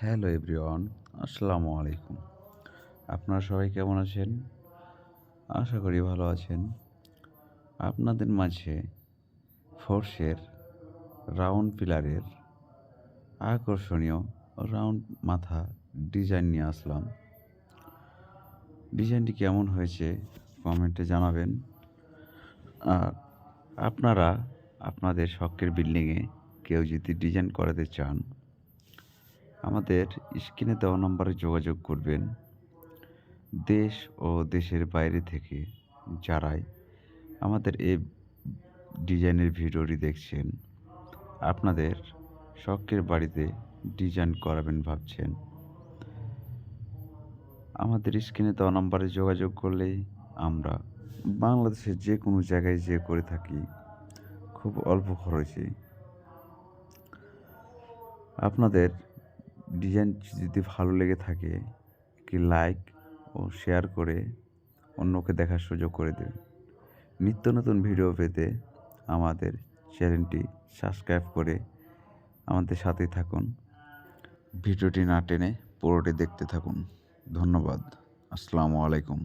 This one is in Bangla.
হ্যালো এভরিওয়ান, আসসালামু আলাইকুম। আপনারা সবাই কেমন আছেন? আশা করি ভালো আছেন। আপনাদের মাঝে ফোর্সের রাউন্ড পিলারের আকর্ষণীয় রাউন্ড মাথা ডিজাইন নিয়ে আসলাম। ডিজাইনটি কেমন হয়েছে কমেন্টে জানাবেন। আর আপনারা আপনাদের শখের বিল্ডিংয়ে কেউ যদি ডিজাইন করাতে চান, আমাদের স্ক্রিনে দেওয়া নম্বরে যোগাযোগ করবেন। দেশ ও দেশের বাইরে থেকে যারাই আমাদের এই ডিজাইনের ভিডিওটি দেখছেন, আপনাদের শখের বাড়িতে ডিজাইন করাবেন ভাবছেন, আমাদের স্ক্রিনে দেওয়া নম্বরে যোগাযোগ করলেই আমরা বাংলাদেশের যে কোনো জায়গায় যেয়ে করে থাকি খুব অল্প খরচে। আপনাদের ডিজাইন যদি ভালো লেগে থাকে, একটি লাইক ও শেয়ার করে অন্যকে দেখার সুযোগ করে দেবেন। নিত্য নতুন ভিডিও পেতে আমাদের চ্যানেলটি সাবস্ক্রাইব করে আমাদের সাথেই থাকুন। ভিডিওটি না টেনে পুরোটি দেখতে থাকুন। ধন্যবাদ। আসসালামু আলাইকুম।